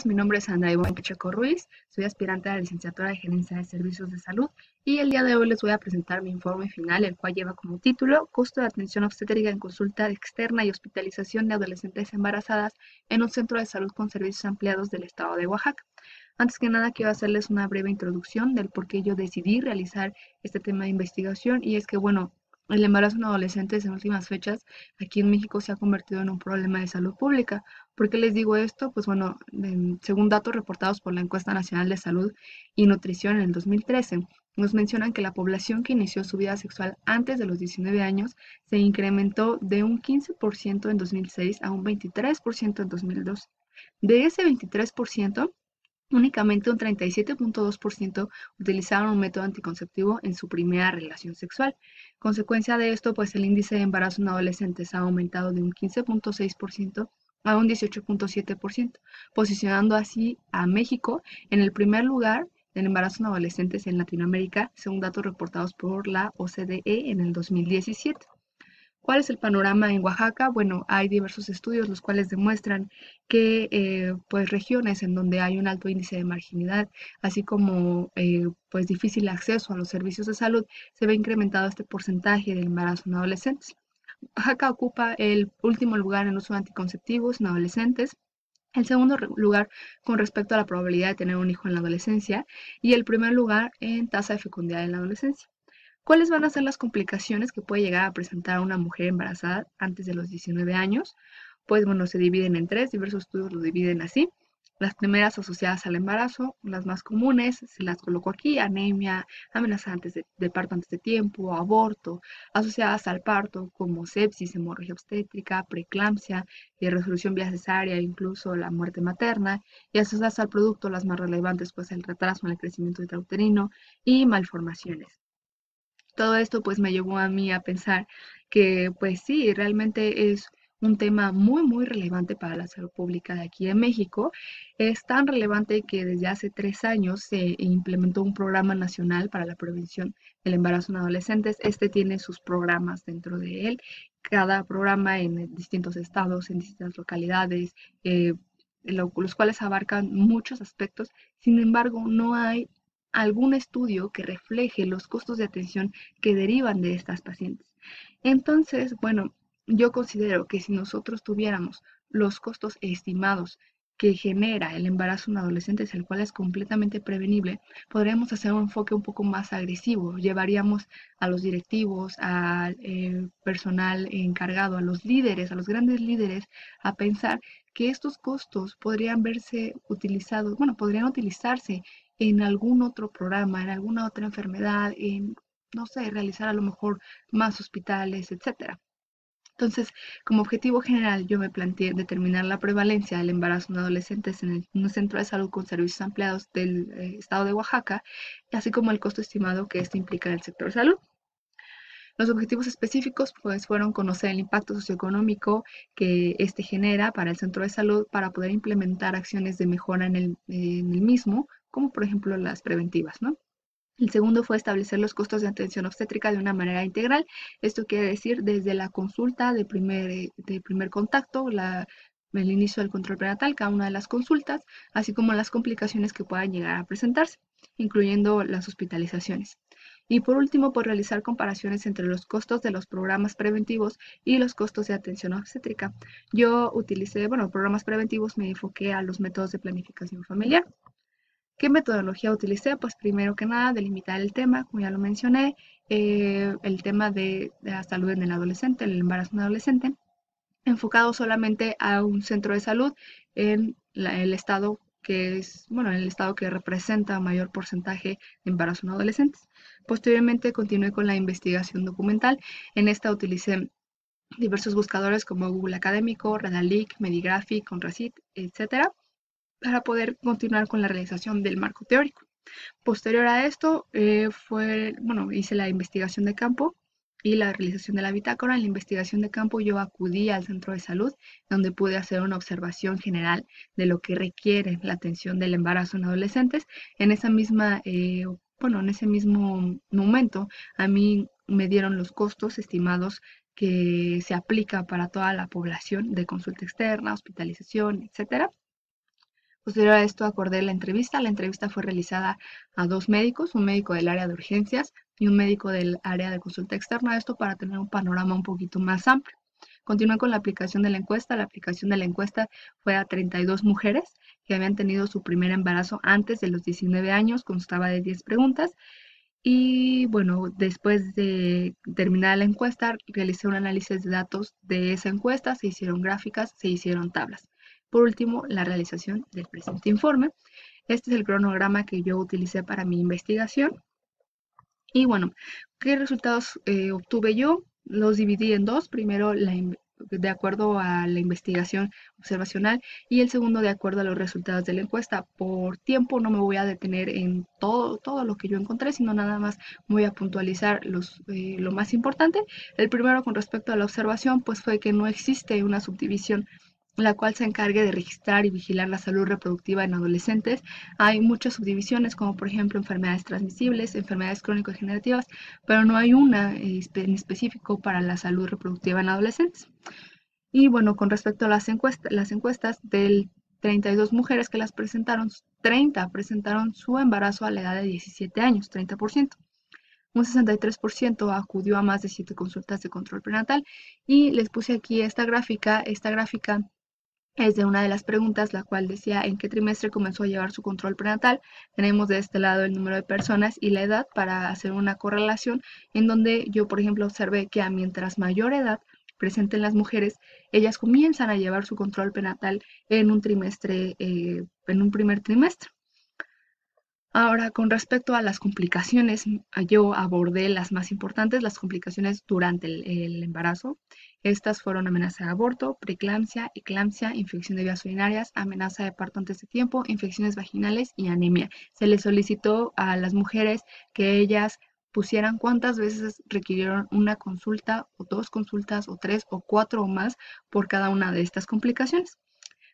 Mi nombre es Andrea Ivonne Pacheco Ruiz, soy aspirante a la licenciatura de Gerencia de Servicios de Salud y el día de hoy les voy a presentar mi informe final, el cual lleva como título Costo de atención obstétrica en consulta externa y hospitalización de adolescentes embarazadas en un centro de salud con servicios ampliados del estado de Oaxaca. Antes que nada, quiero hacerles una breve introducción del por qué yo decidí realizar este tema de investigación y es que, bueno, el embarazo en adolescentes en últimas fechas aquí en México se ha convertido en un problema de salud pública. ¿Por qué les digo esto? Pues bueno, según datos reportados por la Encuesta Nacional de Salud y Nutrición en el 2013, nos mencionan que la población que inició su vida sexual antes de los 19 años se incrementó de un 15% en 2006 a un 23% en 2002. De ese 23%, únicamente un 37.2% utilizaron un método anticonceptivo en su primera relación sexual. Consecuencia de esto, pues el índice de embarazo en adolescentes ha aumentado de un 15.6% a un 18.7%, posicionando así a México en el primer lugar del embarazo en adolescentes en Latinoamérica, según datos reportados por la OCDE en el 2017. ¿Cuál es el panorama en Oaxaca? Bueno, hay diversos estudios los cuales demuestran que pues regiones en donde hay un alto índice de marginalidad, así como pues difícil acceso a los servicios de salud, se ve incrementado este porcentaje del embarazo en adolescentes. Oaxaca ocupa el último lugar en uso de anticonceptivos en adolescentes, el segundo lugar con respecto a la probabilidad de tener un hijo en la adolescencia y el primer lugar en tasa de fecundidad en la adolescencia. ¿Cuáles van a ser las complicaciones que puede llegar a presentar una mujer embarazada antes de los 19 años? Pues bueno, se dividen en tres, diversos estudios lo dividen así. Las primeras asociadas al embarazo, las más comunes, se las coloco aquí: anemia, amenaza de parto antes de tiempo, aborto, asociadas al parto como sepsis, hemorragia obstétrica, preeclampsia, resolución vía cesárea, incluso la muerte materna, y asociadas al producto, las más relevantes, pues el retraso en el crecimiento intrauterino y malformaciones. Todo esto pues me llevó a mí a pensar que pues sí, realmente es un tema muy relevante para la salud pública de aquí en México. Es tan relevante que desde hace 3 años se implementó un programa nacional para la prevención del embarazo en adolescentes. Este tiene sus programas dentro de él, cada programa en distintos estados, en distintas localidades, los cuales abarcan muchos aspectos. Sin embargo, no hay algún estudio que refleje los costos de atención que derivan de estas pacientes. Entonces, bueno, yo considero que si nosotros tuviéramos los costos estimados que genera el embarazo en adolescentes, el cual es completamente prevenible, podríamos hacer un enfoque un poco más agresivo. Llevaríamos a los directivos, al personal encargado, a los líderes, a los grandes líderes, a pensar que estos costos podrían verse utilizados, bueno, podrían utilizarse en algún otro programa, en alguna otra enfermedad, en, no sé, realizar a lo mejor más hospitales, etcétera. Entonces, como objetivo general, yo me planteé determinar la prevalencia del embarazo en adolescentes en un centro de salud con servicios ampliados del estado de Oaxaca, así como el costo estimado que esto implica en el sector de salud. Los objetivos específicos pues fueron conocer el impacto socioeconómico que este genera para el centro de salud para poder implementar acciones de mejora en el mismo, como por ejemplo las preventivas, ¿no? El segundo fue establecer los costos de atención obstétrica de una manera integral. Esto quiere decir desde la consulta de primer contacto, el inicio del control prenatal, cada una de las consultas, así como las complicaciones que puedan llegar a presentarse, incluyendo las hospitalizaciones. Y por último, por realizar comparaciones entre los costos de los programas preventivos y los costos de atención obstétrica. Yo utilicé, bueno, programas preventivos, me enfoqué a los métodos de planificación familiar. ¿Qué metodología utilicé? Pues primero que nada, delimitar el tema, como ya lo mencioné, el tema de la salud en el adolescente, el embarazo en el adolescente, enfocado solamente a un centro de salud en el estado que es, bueno, en el estado que representa mayor porcentaje de embarazo en adolescentes. Posteriormente continué con la investigación documental. En esta utilicé diversos buscadores como Google Académico, Redalyc, Medigraphic, Onrasit, etcétera, para poder continuar con la realización del marco teórico. Posterior a esto, bueno, hice la investigación de campo y la realización de la bitácora. En la investigación de campo yo acudí al centro de salud, donde pude hacer una observación general de lo que requiere la atención del embarazo en adolescentes. En esa misma, bueno, en ese mismo momento, a mí me dieron los costos estimados que se aplica para toda la población de consulta externa, hospitalización, etcétera. Posterior a esto acordé la entrevista. La entrevista fue realizada a dos médicos, un médico del área de urgencias y un médico del área de consulta externa, esto para tener un panorama un poquito más amplio. Continué con la aplicación de la encuesta. La aplicación de la encuesta fue a 32 mujeres que habían tenido su primer embarazo antes de los 19 años, constaba de 10 preguntas. Y bueno, después de terminar la encuesta, realicé un análisis de datos de esa encuesta, se hicieron gráficas, se hicieron tablas. Por último, la realización del presente informe. Este es el cronograma que yo utilicé para mi investigación. Y bueno, ¿qué resultados obtuve yo? Los dividí en dos. Primero, de acuerdo a la investigación observacional y el segundo de acuerdo a los resultados de la encuesta. Por tiempo no me voy a detener en todo lo que yo encontré, sino nada más voy a puntualizar lo más importante. El primero con respecto a la observación, pues fue que no existe una subdivisión la cual se encargue de registrar y vigilar la salud reproductiva en adolescentes. Hay muchas subdivisiones, como por ejemplo enfermedades transmisibles, enfermedades crónico-degenerativas, pero no hay una en específico para la salud reproductiva en adolescentes. Y bueno, con respecto a las encuestas del 32 mujeres que las presentaron, 30 presentaron su embarazo a la edad de 17 años, 30%. Un 63% acudió a más de 7 consultas de control prenatal. Y les puse aquí esta gráfica. Esta gráfica es de una de las preguntas, la cual decía en qué trimestre comenzó a llevar su control prenatal. Tenemos de este lado el número de personas y la edad para hacer una correlación, en donde yo, por ejemplo, observé que a mientras mayor edad presenten las mujeres, ellas comienzan a llevar su control prenatal en un trimestre, en un primer trimestre. Ahora, con respecto a las complicaciones, yo abordé las más importantes, las complicaciones durante el embarazo. Estas fueron amenaza de aborto, preeclampsia, eclampsia, infección de vías urinarias, amenaza de parto antes de tiempo, infecciones vaginales y anemia. Se les solicitó a las mujeres que ellas pusieran cuántas veces requirieron una consulta o dos consultas o tres o cuatro o más por cada una de estas complicaciones.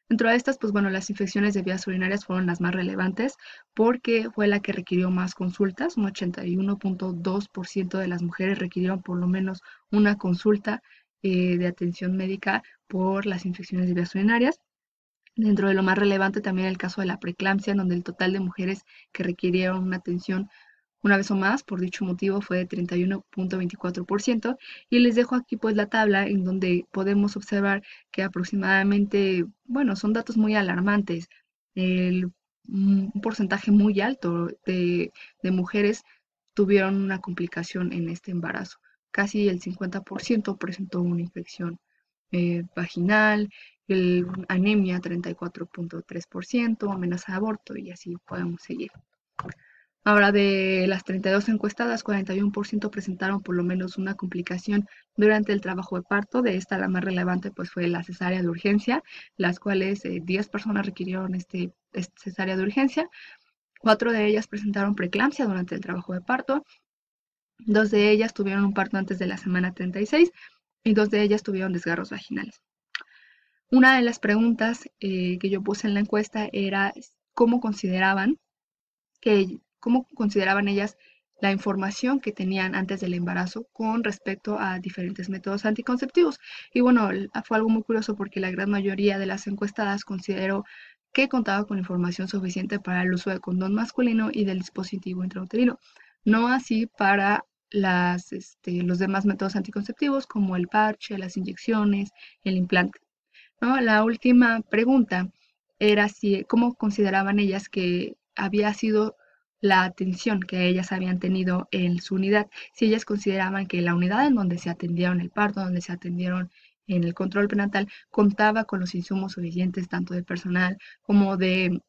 Dentro de estas, pues bueno, las infecciones de vías urinarias fueron las más relevantes porque fue la que requirió más consultas. Un 81.2% de las mujeres requirieron por lo menos una consulta de atención médica por las infecciones de vías urinarias. Dentro de lo más relevante también el caso de la preeclampsia, en donde el total de mujeres que requirieron una atención una vez o más por dicho motivo fue de 31.24%. Y les dejo aquí pues la tabla en donde podemos observar que aproximadamente, bueno, son datos muy alarmantes. Un porcentaje muy alto de mujeres tuvieron una complicación en este embarazo. Casi el 50% presentó una infección vaginal, anemia 34.3%, amenaza de aborto y así podemos seguir. Ahora, de las 32 encuestadas, 41% presentaron por lo menos una complicación durante el trabajo de parto. De esta, la más relevante pues fue la cesárea de urgencia, las cuales 10 personas requirieron cesárea de urgencia. 4 de ellas presentaron preeclampsia durante el trabajo de parto. 2 de ellas tuvieron un parto antes de la semana 36 y 2 de ellas tuvieron desgarros vaginales. Una de las preguntas que yo puse en la encuesta era cómo consideraban ellas la información que tenían antes del embarazo con respecto a diferentes métodos anticonceptivos. Y bueno, fue algo muy curioso porque la gran mayoría de las encuestadas consideró que contaba con información suficiente para el uso del condón masculino y del dispositivo intrauterino. No así para los demás métodos anticonceptivos como el parche, las inyecciones, el implante, ¿no? La última pregunta era cómo consideraban ellas que había sido la atención que ellas habían tenido en su unidad, si ellas consideraban que la unidad en donde se atendieron el parto, donde se atendieron en el control prenatal, contaba con los insumos suficientes, tanto de personal como de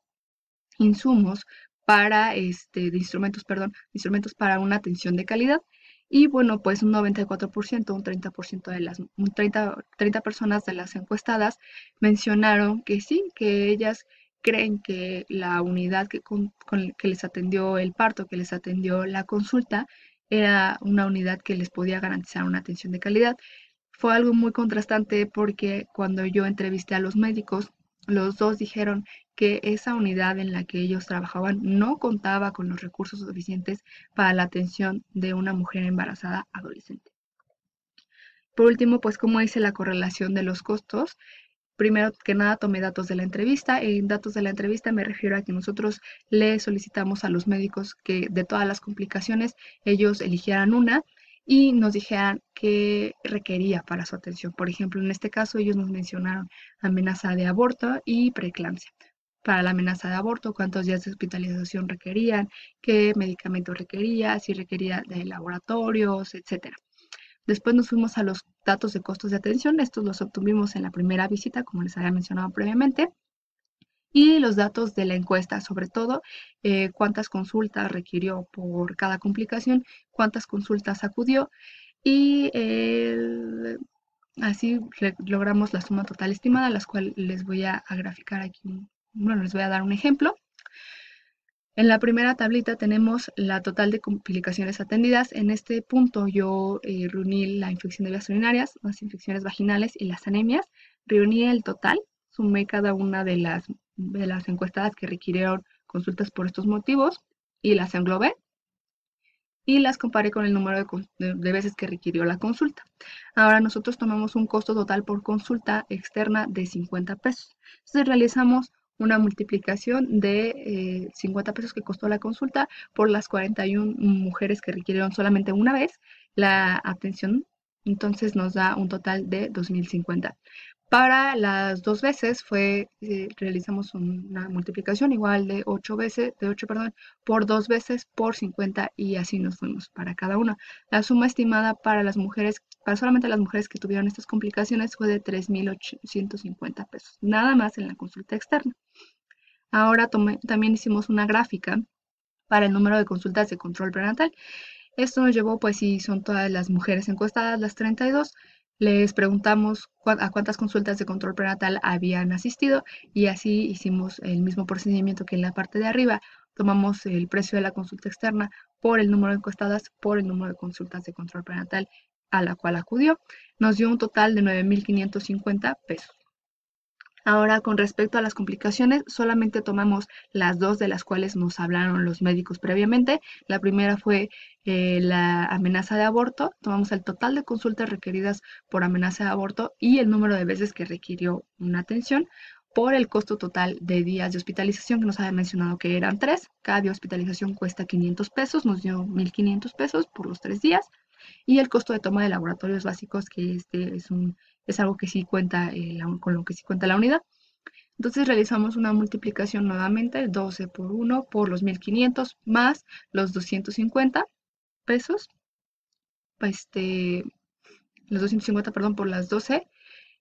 insumos para, de instrumentos, perdón, instrumentos para una atención de calidad. Y bueno, pues un 94%, un 30% un 30 personas de las encuestadas mencionaron que sí, que ellas creen que la unidad que les atendió el parto, que les atendió la consulta, era una unidad que les podía garantizar una atención de calidad. Fue algo muy contrastante porque cuando yo entrevisté a los médicos, los dos dijeron que esa unidad en la que ellos trabajaban no contaba con los recursos suficientes para la atención de una mujer embarazada adolescente. Por último, pues como hice la correlación de los costos, Primero que nada tomé datos de la entrevista. En datos de la entrevista me refiero a que nosotros le solicitamos a los médicos que de todas las complicaciones ellos eligieran una y nos dijeran qué requería para su atención. Por ejemplo, en este caso ellos nos mencionaron amenaza de aborto y preeclampsia. Para la amenaza de aborto, cuántos días de hospitalización requerían, qué medicamentos requería, si requería de laboratorios, etcétera. Después nos fuimos a los datos de costos de atención. Estos los obtuvimos en la primera visita, como les había mencionado previamente. Y los datos de la encuesta, sobre todo cuántas consultas requirió por cada complicación, cuántas consultas acudió y así logramos la suma total estimada, las cuales les voy a graficar aquí. Bueno, les voy a dar un ejemplo. En la primera tablita tenemos la total de complicaciones atendidas. En este punto yo reuní la infección de vías urinarias, las infecciones vaginales y las anemias. Reuní el total, sumé cada una de las encuestadas que requirieron consultas por estos motivos y las englobé y las comparé con el número de veces que requirió la consulta. Ahora nosotros tomamos un costo total por consulta externa de 50 pesos. Entonces realizamos una multiplicación de 50 pesos que costó la consulta por las 41 mujeres que requirieron solamente una vez la atención. Entonces nos da un total de 2050. Para las dos veces realizamos una multiplicación igual de 8 veces, perdón, por dos veces por 50 y así nos fuimos para cada una. La suma estimada para las mujeres, para solamente las mujeres que tuvieron estas complicaciones fue de 3,850 pesos, nada más en la consulta externa. Ahora también hicimos una gráfica para el número de consultas de control prenatal. Esto nos llevó, pues, si son todas las mujeres encuestadas, las 32, les preguntamos a cuántas consultas de control prenatal habían asistido y así hicimos el mismo procedimiento que en la parte de arriba. Tomamos el precio de la consulta externa por el número de encuestadas por el número de consultas de control prenatal a la cual acudió. Nos dio un total de 9,550 pesos. Ahora, con respecto a las complicaciones, solamente tomamos las dos de las cuales nos hablaron los médicos previamente. La primera fue la amenaza de aborto. Tomamos el total de consultas requeridas por amenaza de aborto y el número de veces que requirió una atención por el costo total de días de hospitalización que nos había mencionado que eran 3. Cada día de hospitalización cuesta 500 pesos, nos dio 1,500 pesos por los 3 días. Y el costo de toma de laboratorios básicos, que es algo que sí cuenta, con lo que sí cuenta la unidad. Entonces realizamos una multiplicación nuevamente, 12 por 1 por los 1,500 más los 250 pesos, los 250, perdón, por las 12,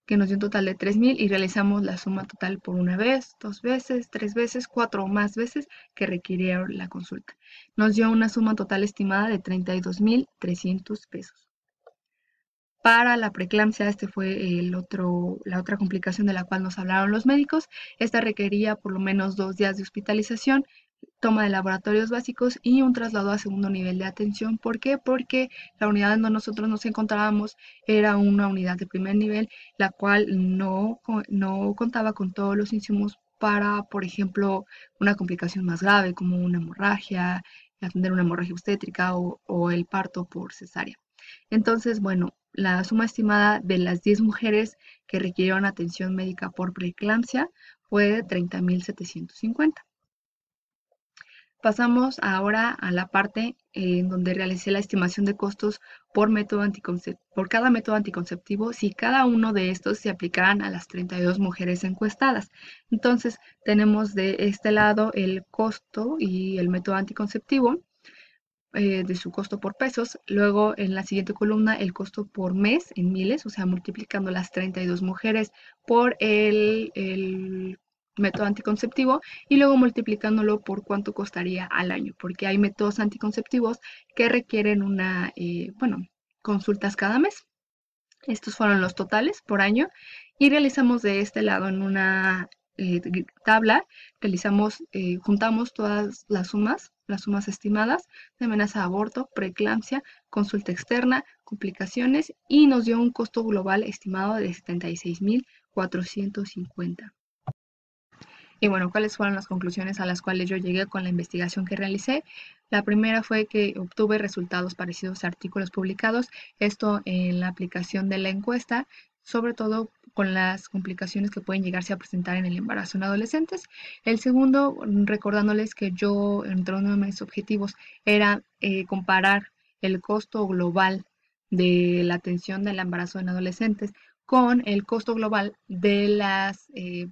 que nos dio un total de 3,000 y realizamos la suma total por una vez, dos veces, tres veces, cuatro o más veces que requirieron la consulta. Nos dio una suma total estimada de 32,300 pesos. Para la preeclampsia, este fue la otra complicación de la cual nos hablaron los médicos. Esta requería por lo menos 2 días de hospitalización, toma de laboratorios básicos y un traslado a segundo nivel de atención. ¿Por qué? Porque la unidad donde nosotros nos encontrábamos era una unidad de primer nivel, la cual no contaba con todos los insumos para, por ejemplo, una complicación más grave como una hemorragia, atender una hemorragia obstétrica o el parto por cesárea. Entonces, bueno, la suma estimada de las 10 mujeres que requirieron atención médica por preeclampsia fue de 30,750. Pasamos ahora a la parte en donde realicé la estimación de costos por cada método anticonceptivo si cada uno de estos se aplicaran a las 32 mujeres encuestadas. Entonces, tenemos de este lado el costo y el método anticonceptivo de su costo por pesos. Luego en la siguiente columna el costo por mes en miles, o sea, multiplicando las 32 mujeres por el método anticonceptivo y luego multiplicándolo por cuánto costaría al año, porque hay métodos anticonceptivos que requieren consultas cada mes. Estos fueron los totales por año y realizamos de este lado en una tabla, juntamos todas las sumas estimadas de amenaza de aborto, preeclampsia, consulta externa, complicaciones y nos dio un costo global estimado de 76,450. Y bueno, ¿cuáles fueron las conclusiones a las cuales yo llegué con la investigación que realicé? La primera fue que obtuve resultados parecidos a artículos publicados, esto en la aplicación de la encuesta, sobre todo con las complicaciones que pueden llegarse a presentar en el embarazo en adolescentes. El segundo, recordándoles que yo, entre uno de mis objetivos, era comparar el costo global de la atención del embarazo en adolescentes con el costo global de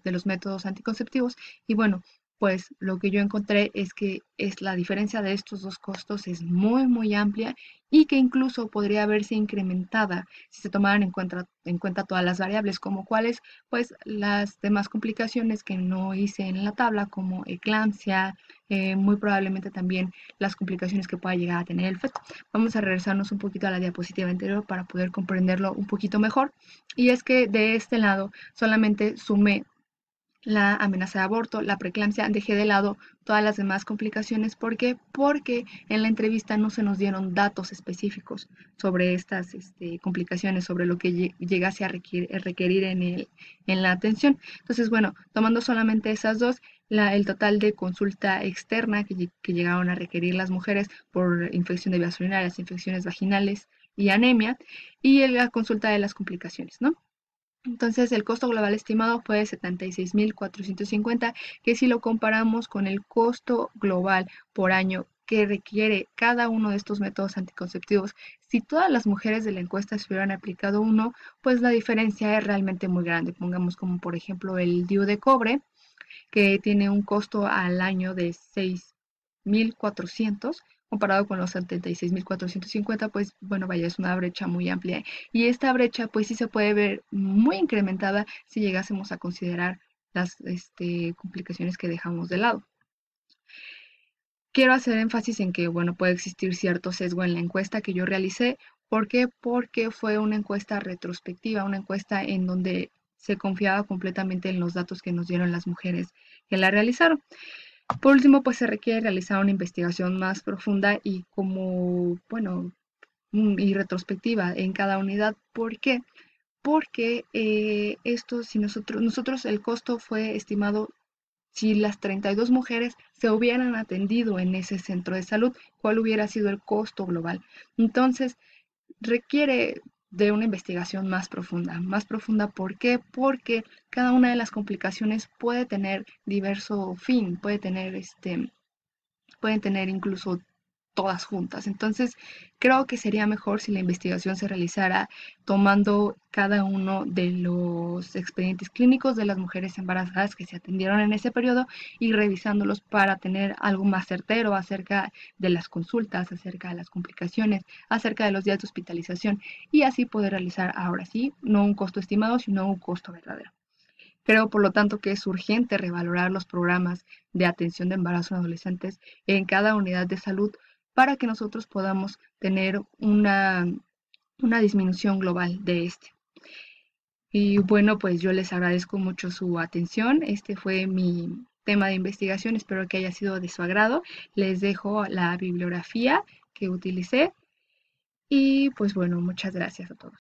los métodos anticonceptivos. Y bueno, pues lo que yo encontré es que la diferencia de estos dos costos es muy, muy amplia y que incluso podría verse incrementada si se tomaran en cuenta todas las variables, como cuáles, pues las demás complicaciones que no hice en la tabla, como eclampsia, muy probablemente también las complicaciones que pueda llegar a tener el feto. Vamos a regresarnos un poquito a la diapositiva anterior para poder comprenderlo un poquito mejor. Y es que de este lado solamente sumé la amenaza de aborto, la preeclampsia, dejé de lado todas las demás complicaciones. ¿Por qué? Porque en la entrevista no se nos dieron datos específicos sobre estas complicaciones, sobre lo que llegase a requerir en la atención. Entonces, bueno, tomando solamente esas dos, el total de consulta externa que llegaron a requerir las mujeres por infección de vías urinarias, infecciones vaginales y anemia, y la consulta de las complicaciones, ¿no? Entonces, el costo global estimado fue de 76.450, que si lo comparamos con el costo global por año que requiere cada uno de estos métodos anticonceptivos, si todas las mujeres de la encuesta se hubieran aplicado uno, pues la diferencia es realmente muy grande. Pongamos como por ejemplo el DIU de cobre, que tiene un costo al año de 6.400 comparado con los 76.450, pues bueno, vaya, es una brecha muy amplia. Y esta brecha pues sí se puede ver muy incrementada si llegásemos a considerar las complicaciones que dejamos de lado. Quiero hacer énfasis en que, bueno, puede existir cierto sesgo en la encuesta que yo realicé. ¿Por qué? Porque fue una encuesta retrospectiva, una encuesta en donde se confiaba completamente en los datos que nos dieron las mujeres que la realizaron. Por último, pues se requiere realizar una investigación más profunda y como, bueno, y retrospectiva en cada unidad. ¿Por qué? Porque esto, si nosotros el costo fue estimado si las 32 mujeres se hubieran atendido en ese centro de salud, ¿cuál hubiera sido el costo global? Entonces, requiere de una investigación más profunda. Más profunda, ¿por qué? Porque cada una de las complicaciones puede tener diverso fin, pueden tener incluso todas juntas. Entonces, creo que sería mejor si la investigación se realizara tomando cada uno de los expedientes clínicos de las mujeres embarazadas que se atendieron en ese periodo y revisándolos para tener algo más certero acerca de las consultas, acerca de las complicaciones, acerca de los días de hospitalización y así poder realizar ahora sí, no un costo estimado, sino un costo verdadero. Creo, por lo tanto, que es urgente revalorar los programas de atención de embarazo en adolescentes en cada unidad de salud para que nosotros podamos tener una disminución global de este. Y bueno, pues yo les agradezco mucho su atención. Este fue mi tema de investigación. Espero que haya sido de su agrado. Les dejo la bibliografía que utilicé y pues bueno, muchas gracias a todos.